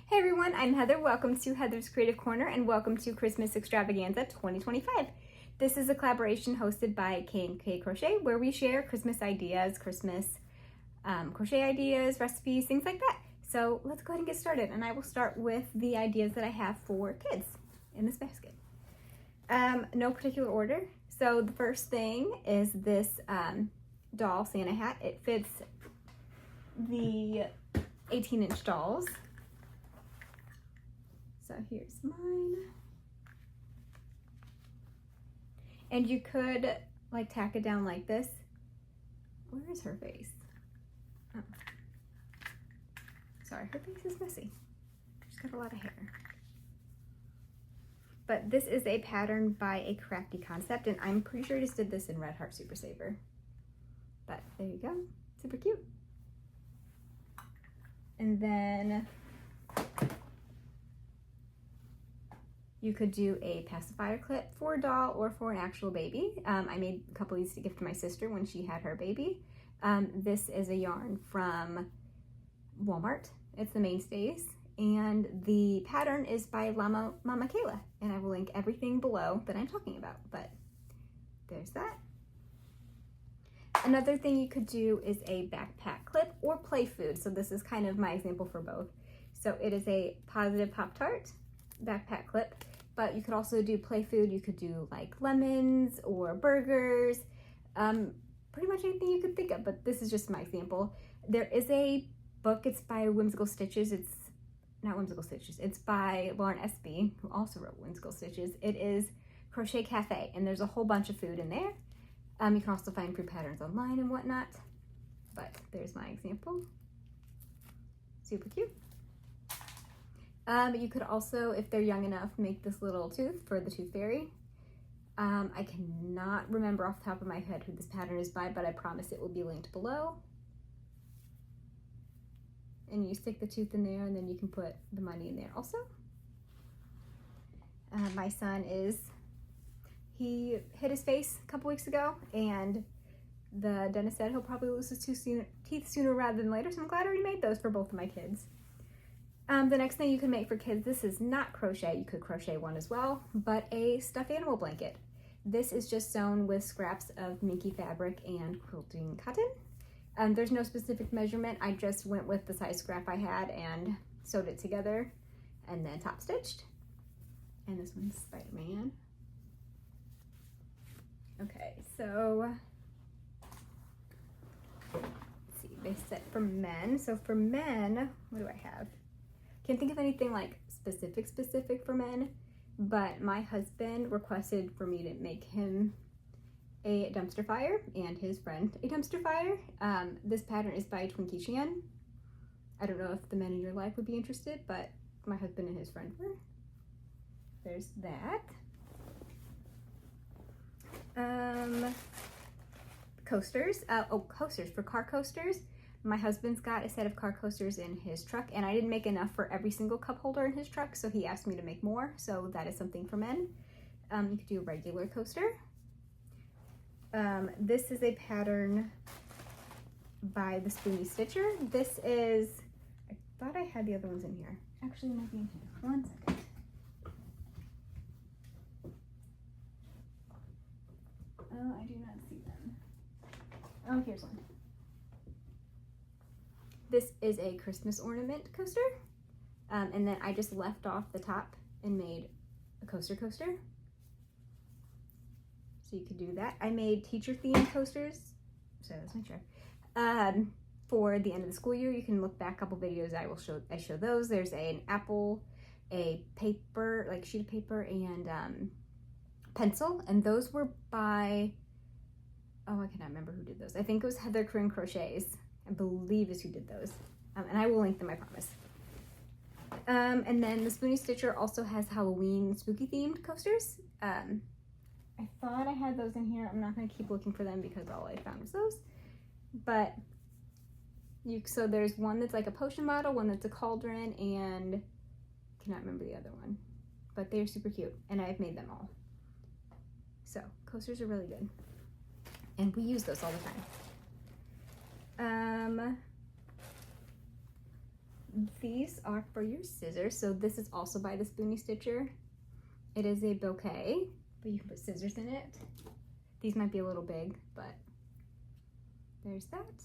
Hey everyone, I'm Heather. Welcome to Heather's Creative Corner and welcome to Christmas Extravaganza 2025. This is a collaboration hosted by K&K Crochet where we share Christmas ideas, Christmas crochet ideas, recipes, things like that. So let's go ahead and get started, and I will start with the ideas that I have for kids in this basket. No particular order. So the first thing is this doll Santa hat. It fits the 18-inch dolls. So here's mine. And you could like tack it down like this. Where is her face? Oh. Sorry, her face is messy. She's got a lot of hair. But this is a pattern by a Crafty Concept, and I'm pretty sure I just did this in Red Heart Super Saver. But there you go, super cute. And then you could do a pacifier clip for a doll or for an actual baby. I made a couple of these to give to my sister when she had her baby. This is a yarn from Walmart. It's the Mainstays. And the pattern is by Mama Kayla. And I will link everything below that I'm talking about. But there's that. Another thing you could do is a backpack clip or play food. So this is kind of my example for both. So it is a positive Poptart backpack clip, but you could also do play food. You could do like lemons or burgers, pretty much anything you could think of, but this is just my example. There is a book, it's by Whimsical Stitches. It's not Whimsical Stitches, it's by Lauren Espy, who also wrote Whimsical Stitches. It is Crochet Cafe, and there's a whole bunch of food in there. You can also find free patterns online and whatnot, but there's my example. Super cute. You could also, if they're young enough, make this little tooth for the Tooth Fairy. I cannot remember off the top of my head who this pattern is by, but I promise it will be linked below. And you stick the tooth in there, and then you can put the money in there also. My son he hit his face a couple weeks ago, and the dentist said he'll probably lose his teeth sooner rather than later, so I'm glad I already made those for both of my kids. The next thing you can make for kids, this is not crochet, you could crochet one as well, but a stuffed animal blanket. This is just sewn with scraps of minky fabric and quilting cotton. There's no specific measurement, I just went with the size scrap I had and sewed it together and then top stitched. And this one's Spider-Man. Okay, so let's see, they said for men. So for men, what do I have? Can't think of anything like specific for men, but my husband requested for me to make him a dumpster fire and his friend a dumpster fire. This pattern is by keychain. I don't know if the men in your life would be interested, but my husband and his friend were. There's that. Coasters. Coasters for car coasters. My husband's got a set of car coasters in his truck, and I didn't make enough for every single cup holder in his truck, so he asked me to make more, so that is something for men. You could do a regular coaster. This is a pattern by the Spoony Stitcher. This is, I thought I had the other ones in here. Actually, it might be in here. 1 second. Oh, I do not see them. Oh, here's one. This is a Christmas ornament coaster, and then I just left off the top and made a coaster. So you could do that. I made teacher-themed coasters, so let's make sure. For the end of the school year, you can look back a couple videos. I show those. There's an apple, a paper, like sheet of paper, and pencil, and those were by, oh, I cannot remember who did those. I think it was Heather Corinne Crochets, I believe is who did those. And I will link them, I promise. And then the Spoony Stitcher also has Halloween spooky themed coasters. I thought I had those in here. I'm not going to keep looking for them because all I found was those. But so there's one that's like a potion bottle, one that's a cauldron, and I cannot remember the other one. But they're super cute, and I've made them all. So coasters are really good, and we use those all the time. these are for your scissors. So this is also by the Spoony Stitcher. It is a bouquet, but you can put scissors in it. These might be a little big, but there's that.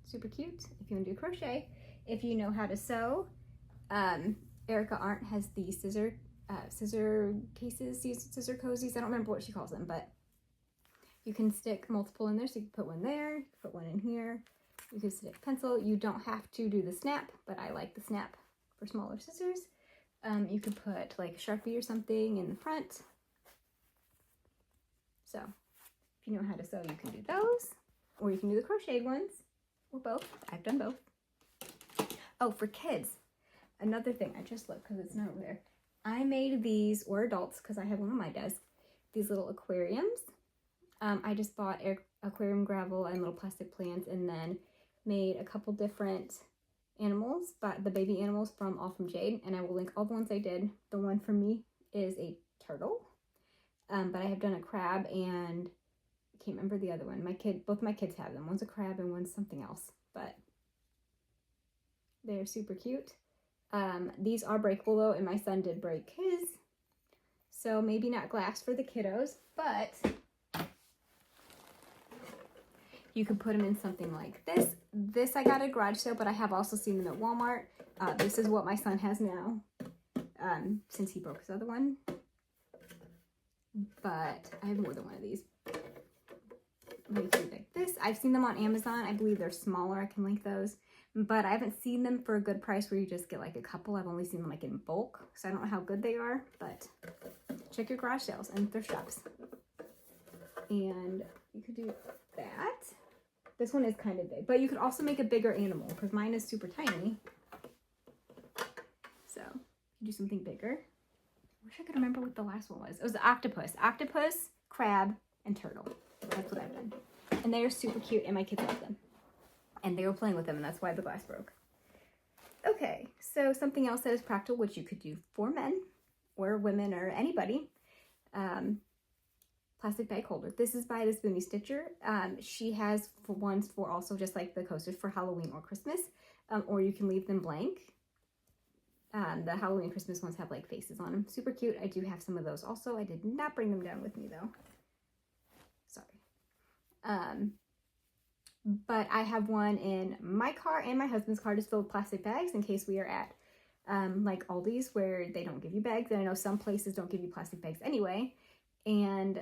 Super cute if you want to do crochet. If you know how to sew, Erica Arndt has the scissor cases, scissor cozies. I don't remember what she calls them, but you can stick multiple in there. So you can put one there, put one in here. You can stick pencil. You don't have to do the snap, but I like the snap for smaller scissors. You could put like a Sharpie or something in the front. So if you know how to sew, you can do those, or you can do the crocheted ones, or both. I've done both. Oh, for kids, another thing, I just looked because it's not over there. I made these, or adults, because I have one on my desk, these little aquariums. I just bought aquarium gravel and little plastic plants, and then made a couple different animals, but the baby animals from All From Jade, and I will link all the ones I did. The one for me is a turtle, but I have done a crab, and I can't remember the other one. Both my kids have them. One's a crab and one's something else, but they're super cute. These are breakable though, and my son did break his, so maybe not glass for the kiddos, but you could put them in something like this. This I got at a garage sale, but I have also seen them at Walmart. This is what my son has now, since he broke his other one. But I have more than one of these. Like this. I've seen them on Amazon. I believe they're smaller. I can link those. But I haven't seen them for a good price where you just get like a couple. I've only seen them like in bulk, so I don't know how good they are, but check your garage sales and thrift shops. And you could do that. This one is kind of big, but you could also make a bigger animal because mine is super tiny. So do something bigger. I wish I could remember what the last one was. It was the octopus. Octopus, crab, and turtle. That's what I've done. And they are super cute, and my kids love them. And they were playing with them, and that's why the glass broke. Okay, so something else that is practical, which you could do for men or women or anybody. Plastic bag holder. This is by the Spoony Stitcher. She has ones for also just like the coasters for Halloween or Christmas, or you can leave them blank. The Halloween Christmas ones have like faces on them. Super cute. I do have some of those also. I did not bring them down with me though. Sorry. But I have one in my car and my husband's car just filled with plastic bags in case we are at like Aldi's where they don't give you bags. And I know some places don't give you plastic bags anyway. And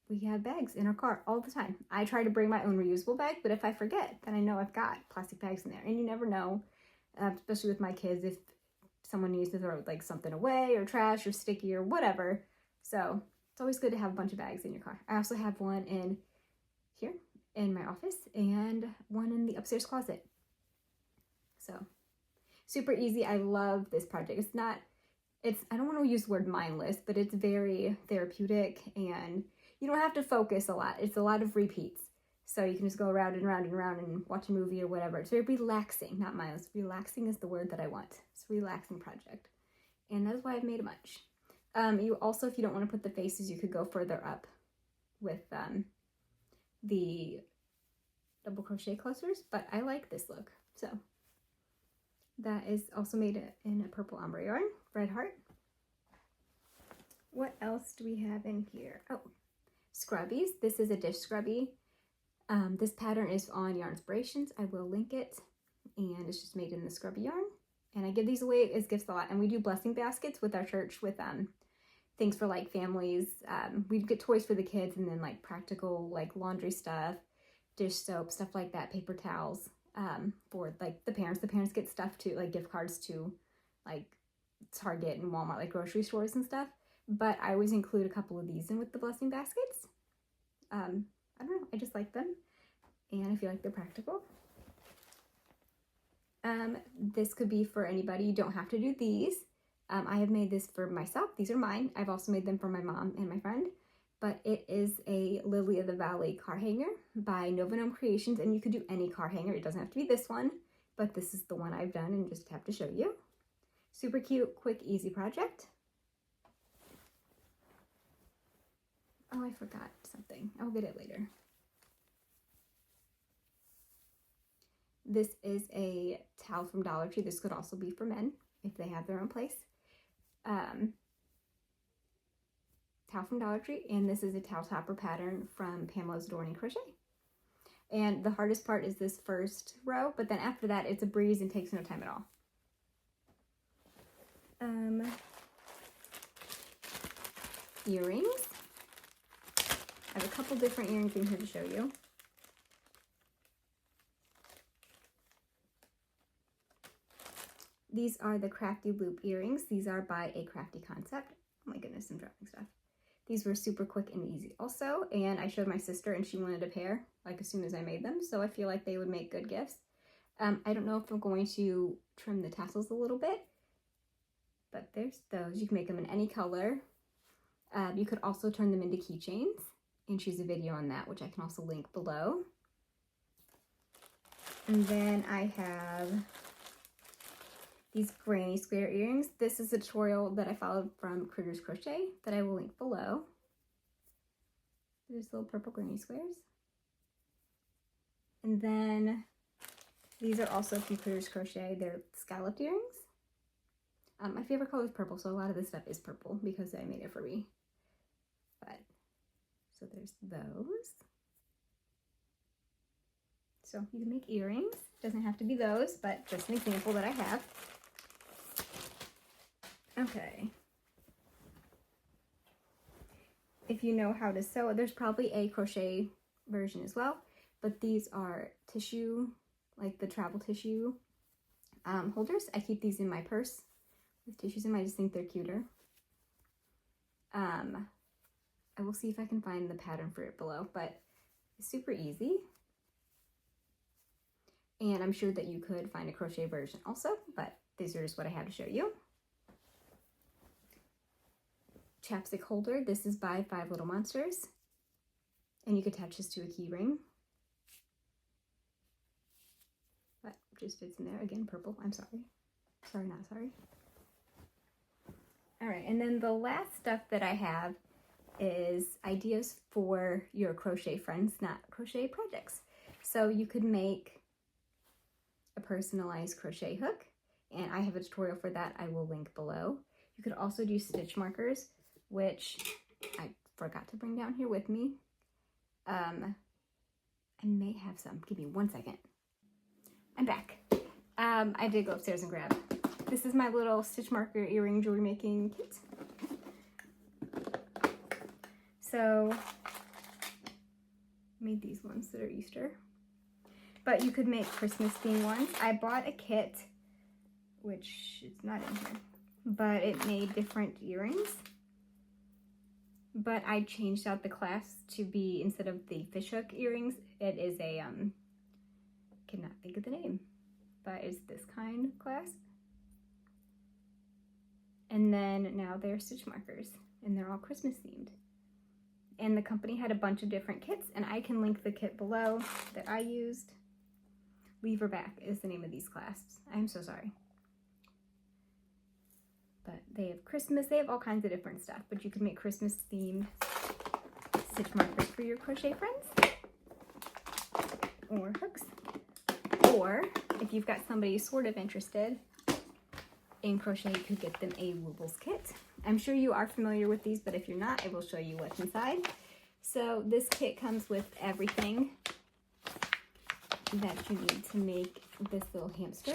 we have bags in our car all the time. I try to bring my own reusable bag, but if I forget, then I know I've got plastic bags in there. And you never know, especially with my kids, if someone needs to throw like something away or trash or sticky or whatever. So it's always good to have a bunch of bags in your car. I also have one in here in my office and one in the upstairs closet. So super easy. I love this project. I don't want to use the word mindless, but it's very therapeutic and you don't have to focus a lot. It's a lot of repeats. So you can just go around and around and around and watch a movie or whatever. It's very relaxing, not mindless. Relaxing is the word that I want. It's a relaxing project. And that's why I've made a bunch. You also, if you don't want to put the faces, you could go further up with the double crochet clusters, but I like this look. So that is also made in a purple ombre yarn, red heart. What else do we have in here? Oh, scrubbies. This is a dish scrubby. This pattern is on Yarnspirations. I will link it, and it's just made in the scrubby yarn. And I give these away as gifts a lot. And we do blessing baskets with our church with things for like families. We get toys for the kids and then like practical like laundry stuff, dish soap, stuff like that, paper towels for like the parents. The parents get stuff too, like gift cards to like Target and Walmart, like grocery stores and stuff. But I always include a couple of these in with the blessing baskets. I don't know, I just like them and I feel like they're practical. This could be for anybody. You don't have to do these. I have made this for myself. These are mine. I've also made them for my mom and my friend. But it is a Lily of the Valley car hanger by Nova Gnome Creations. And you could do any car hanger. It doesn't have to be this one. But this is the one I've done and just have to show you. Super cute, quick, easy project. Oh, I forgot something. I'll get it later. This is a towel from Dollar Tree. This could also be for men if they have their own place. Towel from Dollar Tree, and this is a towel topper pattern from Pamela's Adorning Crochet. And the hardest part is this first row, but then after that it's a breeze and takes no time at all. Earrings. I have a couple different earrings in here to show you. These are the Crafty Loop earrings. These are by a Crafty Concept. Oh my goodness, I'm dropping stuff. These were super quick and easy also, and I showed my sister and she wanted a pair like as soon as I made them, so I feel like they would make good gifts. I don't know if I'm going to trim the tassels a little bit, but there's those. You can make them in any color. You could also turn them into keychains, and she's a video on that, which I can also link below. And then I have these granny square earrings. This is a tutorial that I followed from Critters Crochet that I will link below. There's little purple granny squares. And then these are also from Critters Crochet. They're scalloped earrings. My favorite color is purple, so a lot of this stuff is purple because I made it for me. But, so there's those. So you can make earrings. Doesn't have to be those, but just an example that I have. Okay. If you know how to sew, there's probably a crochet version as well, but these are tissue, like the travel tissue holders. I keep these in my purse with tissues in them. I just think they're cuter. I will see if I can find the pattern for it below, but it's super easy. And I'm sure that you could find a crochet version also, but these are just what I have to show you. Chapstick holder. This is by 5 Little Monsters. And you could attach this to a key ring. But just fits in there. Again, purple. I'm sorry. Sorry, not sorry. Alright, and then the last stuff that I have is ideas for your crochet friends, not crochet projects. So you could make a personalized crochet hook, and I have a tutorial for that I will link below. You could also do stitch markers, which I forgot to bring down here with me. I may have some. Give me 1 second. I'm back. I did go upstairs and grab. This is my little stitch marker earring jewelry making kit. So, made these ones that are Easter. But you could make Christmas themed ones. I bought a kit, which is not in here, but it made different earrings. But I changed out the clasp to be, instead of the fishhook earrings, it is a, cannot think of the name, but it's this kind of clasp. And then now they're stitch markers, and they're all Christmas themed. And the company had a bunch of different kits, and I can link the kit below that I used. Lever back is the name of these clasps. I'm so sorry. But they have Christmas, they have all kinds of different stuff, but you can make Christmas themed stitch markers for your crochet friends. Or hooks. Or if you've got somebody sort of interested in crochet, you could get them a Woobles kit. I'm sure you are familiar with these, but if you're not, I will show you what's inside. So this kit comes with everything that you need to make this little hamster.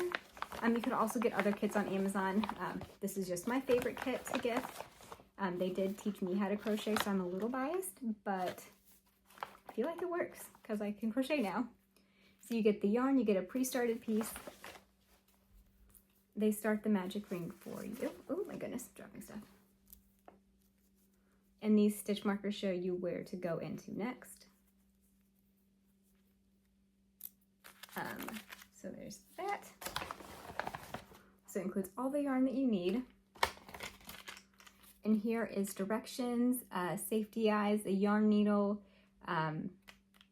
You could also get other kits on Amazon. This is just my favorite kit to gift. They did teach me how to crochet, so I'm a little biased, but I feel like it works because I can crochet now. So you get the yarn, you get a pre-started piece. They start the magic ring for you. Oh my goodness, dropping stuff. And these stitch markers show you where to go into next. So there's that. So it includes all the yarn that you need. And here is directions, safety eyes, a yarn needle,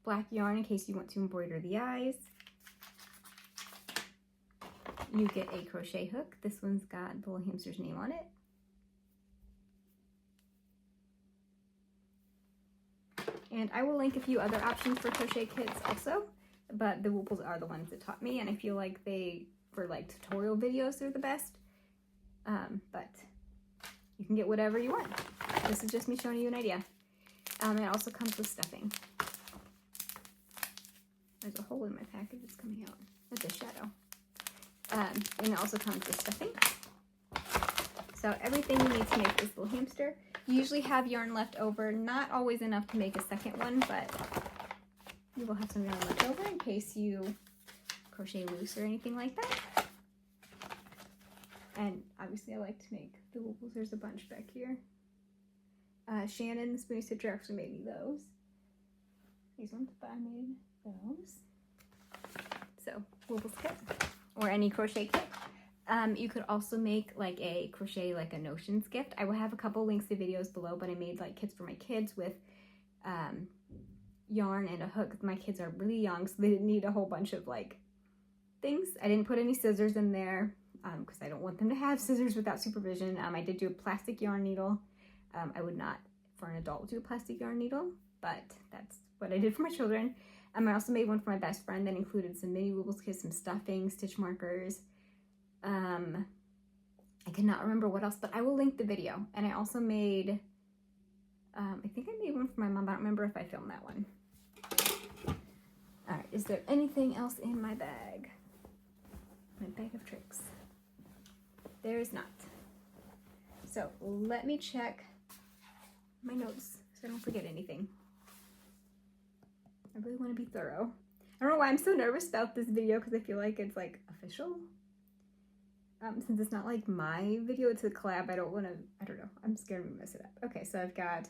black yarn in case you want to embroider the eyes. You get a crochet hook. This one's got the little hamster's name on it. And I will link a few other options for crochet kits also, but the Woobles are the ones that taught me, and I feel like they, for like tutorial videos, they're the best. But you can get whatever you want. This is just me showing you an idea. It also comes with stuffing. There's a hole in my package that's coming out. That's a shadow. And it also comes with stuffing. So everything you need to make this little hamster. You usually have yarn left over, not always enough to make a second one, but you will have some yarn left over in case you crochet loose or anything like that. And obviously I like to make the Woobles. There's a bunch back here. Shannon, the Spoony Stitcher, actually made me those. These ones, but I made those. So, Woobles kit, or any crochet kit. You could also make like a crochet, like a notions gift. I will have a couple links to videos below, but I made like kits for my kids with yarn and a hook. My kids are really young, so they didn't need a whole bunch of like things. I didn't put any scissors in there because I don't want them to have scissors without supervision. I did do a plastic yarn needle. I would not, for an adult, do a plastic yarn needle, but that's what I did for my children. I also made one for my best friend that included some mini Woobles kits, some stuffing, stitch markers. I cannot remember what else, but I will link the video. And I also made, I think I made one for my mom, but I don't remember if I filmed that one. All right, is there anything else in my bag? My bag of tricks. There is not. So let me check my notes so I don't forget anything. I really want to be thorough. I don't know why I'm so nervous about this video because I feel like it's like official. Since it's not like my video, it's a collab, I don't want to, I don't know. I'm scared to mess it up. Okay, so I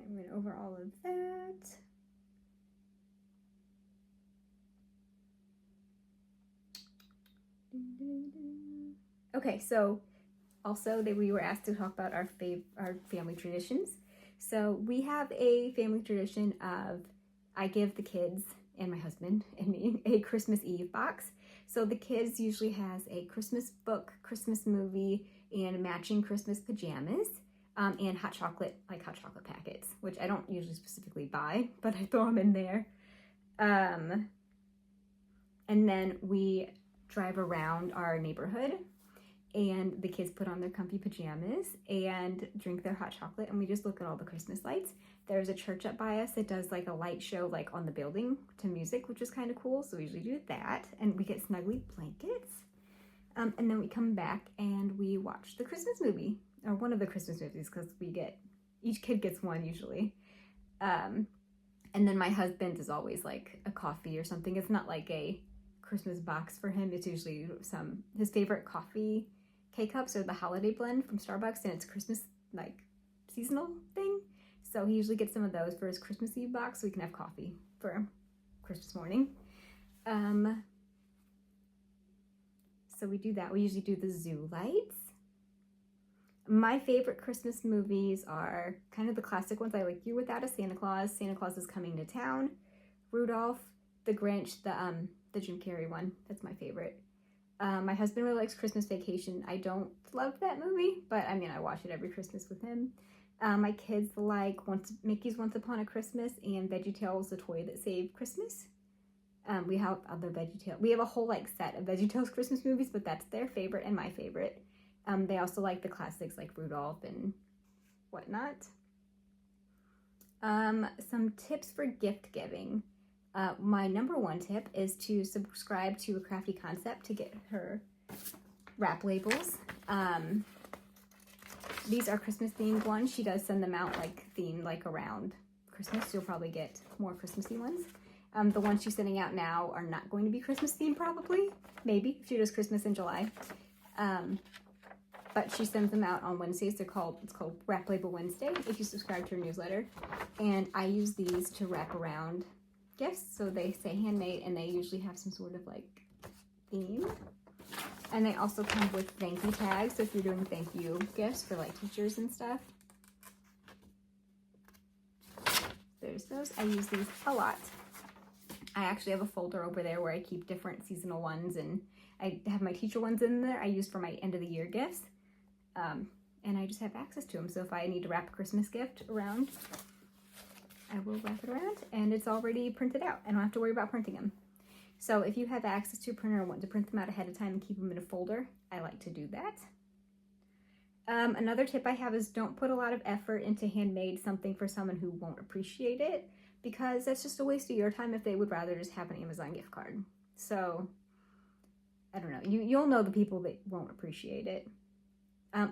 went over all of that. Okay, so also we were asked to talk about our family traditions. So we have a family tradition of, I give the kids and my husband and me a Christmas Eve box. So the kids usually has a Christmas book, Christmas movie, and matching Christmas pajamas, and hot chocolate packets, which I don't usually specifically buy, but I throw them in there. And then we drive around our neighborhood, and the kids put on their comfy pajamas and drink their hot chocolate, and we just look at all the Christmas lights. There's a church up by us that does like a light show like on the building to music, which is kind of cool. So we usually do that, and we get snuggly blankets. And then we come back and we watch the Christmas movie, or one of the Christmas movies, because each kid gets one usually. And then my husband is always like a coffee or something. It's not like a Christmas box for him. It's usually his favorite coffee K-cups are the holiday blend from Starbucks, and it's a Christmas like seasonal thing. So he usually gets some of those for his Christmas Eve box so we can have coffee for Christmas morning. So we do that. We usually do the zoo lights. My favorite Christmas movies are kind of the classic ones. I like You Without a Santa Claus, Santa Claus is Coming to Town, Rudolph, The Grinch, the Jim Carrey one. That's my favorite. My husband really likes Christmas Vacation. I don't love that movie, but I mean, I watch it every Christmas with him. My kids like Mickey's Once Upon a Christmas and VeggieTales, The Toy That Saved Christmas. We have other VeggieTales. We have a whole like set of VeggieTales Christmas movies, but that's their favorite and my favorite. They also like the classics like Rudolph and whatnot. Some tips for gift giving. My number one tip is to subscribe to a Crafty Concept to get her wrap labels. These are Christmas themed ones. She does send them out like themed like around Christmas. You'll probably get more Christmassy ones. The ones she's sending out now are not going to be Christmas themed probably. Maybe if she does Christmas in July. But she sends them out on Wednesdays. It's called Wrap Label Wednesday if you subscribe to her newsletter. And I use these to wrap around gifts. So they say handmade and they usually have some sort of like theme. And they also come with thank you tags. So if you're doing thank you gifts for like teachers and stuff. There's those. I use these a lot. I actually have a folder over there where I keep different seasonal ones, and I have my teacher ones in there I use for my end of the year gifts. And I just have access to them. So if I need to wrap a Christmas gift around, I will wrap it around, and it's already printed out. I don't have to worry about printing them. So if you have access to a printer and want to print them out ahead of time and keep them in a folder, I like to do that. Another tip I have is don't put a lot of effort into handmade something for someone who won't appreciate it, because that's just a waste of your time if they would rather just have an Amazon gift card. So, I don't know. You'll know the people that won't appreciate it.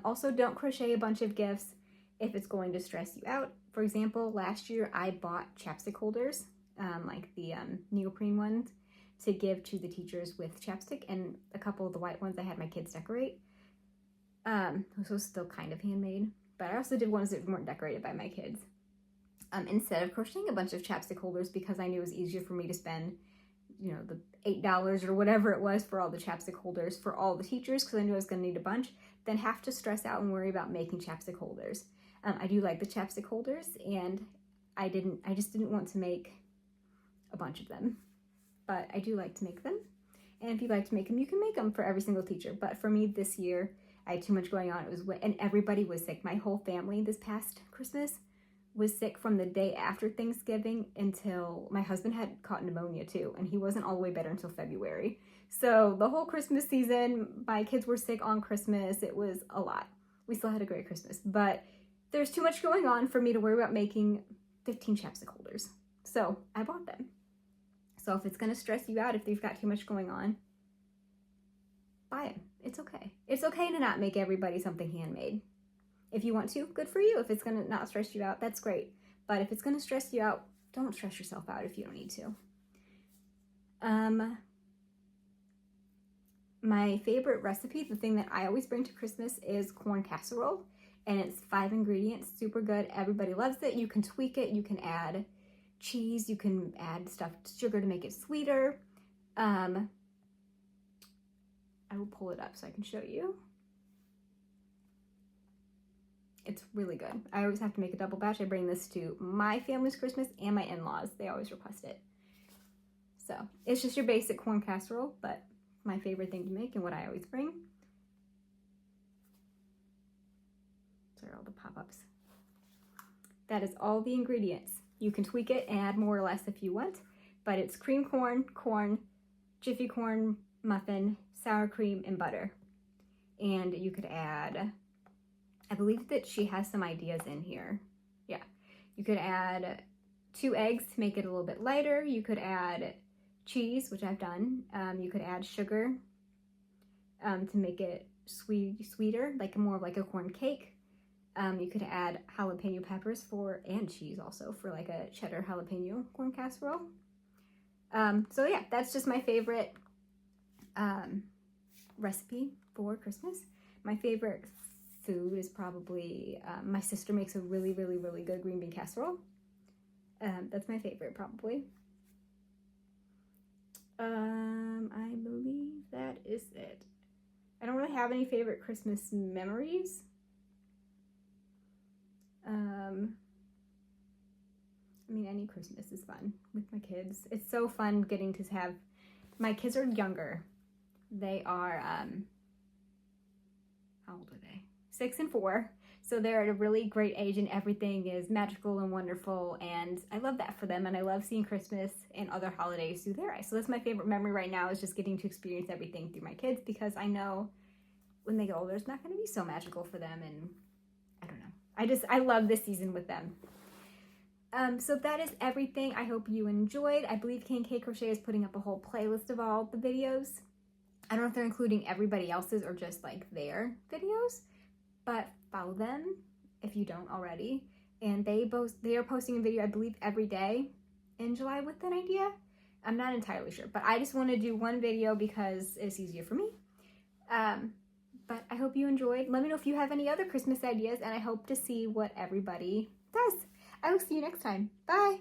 Also, don't crochet a bunch of gifts if it's going to stress you out. For example, last year I bought chapstick holders, like the neoprene ones, to give to the teachers with chapstick, and a couple of the white ones I had my kids decorate. This was still kind of handmade, but I also did ones that weren't decorated by my kids. Instead of crocheting a bunch of chapstick holders, because I knew it was easier for me to spend, you know, the $8 or whatever it was for all the chapstick holders for all the teachers, because I knew I was going to need a bunch, then have to stress out and worry about making chapstick holders. I do like the chapstick holders, and I just didn't want to make a bunch of them, but I do like to make them. And if you'd like to make them, you can make them for every single teacher. But for me this year, I had too much going on. And everybody was sick. My whole family this past Christmas was sick from the day after Thanksgiving until my husband had caught pneumonia too, and he wasn't all the way better until February. So the whole Christmas season, my kids were sick on Christmas. It was a lot. We still had a great Christmas, but there's too much going on for me to worry about making 15 chapstick holders. So I bought them. So if it's going to stress you out, if you've got too much going on, buy them. It's okay. It's okay to not make everybody something handmade. If you want to, good for you. If it's going to not stress you out, that's great. But if it's going to stress you out, don't stress yourself out if you don't need to. My favorite recipe, the thing that I always bring to Christmas, is corn casserole. And it's 5 ingredients, super good. Everybody loves it. You can tweak it. You can add cheese. You can add stuffed sugar to make it sweeter. I will pull it up so I can show you. It's really good. I always have to make a double batch. I bring this to my family's Christmas and my in-laws. They always request it. So it's just your basic corn casserole, but my favorite thing to make and what I always bring. Sorry, all the pop-ups. That is all the ingredients. You can tweak it and add more or less if you want, but it's cream corn, Jiffy corn muffin, sour cream, and butter. And you could add, I believe that she has some ideas in here. Yeah, you could add 2 eggs to make it a little bit lighter. You could add cheese, which I've done. You could add sugar to make it sweeter, like more of like a corn cake. You could add jalapeno peppers and cheese also for like a cheddar jalapeno corn casserole. So yeah, that's just my favorite recipe for Christmas. My favorite food is probably, my sister makes a really, really, really good green bean casserole. That's my favorite probably. I believe that is it. I don't really have any favorite Christmas memories. I mean, any Christmas is fun with my kids. It's so fun getting to have, my kids are younger. They are, how old are they? 6 and 4. So they're at a really great age and everything is magical and wonderful. And I love that for them. And I love seeing Christmas and other holidays through their eyes. So that's my favorite memory right now, is just getting to experience everything through my kids, because I know when they get older, it's not going to be so magical for them. And I don't know. I love this season with them. So that is everything. I hope you enjoyed. I believe K&K Crochet is putting up a whole playlist of all the videos. I don't know if they're including everybody else's or just like their videos, but follow them if you don't already. And they are posting a video, I believe, every day in July with an idea. I'm not entirely sure, but I just want to do one video because it's easier for me. But I hope you enjoyed. Let me know if you have any other Christmas ideas, and I hope to see what everybody does. I will see you next time. Bye!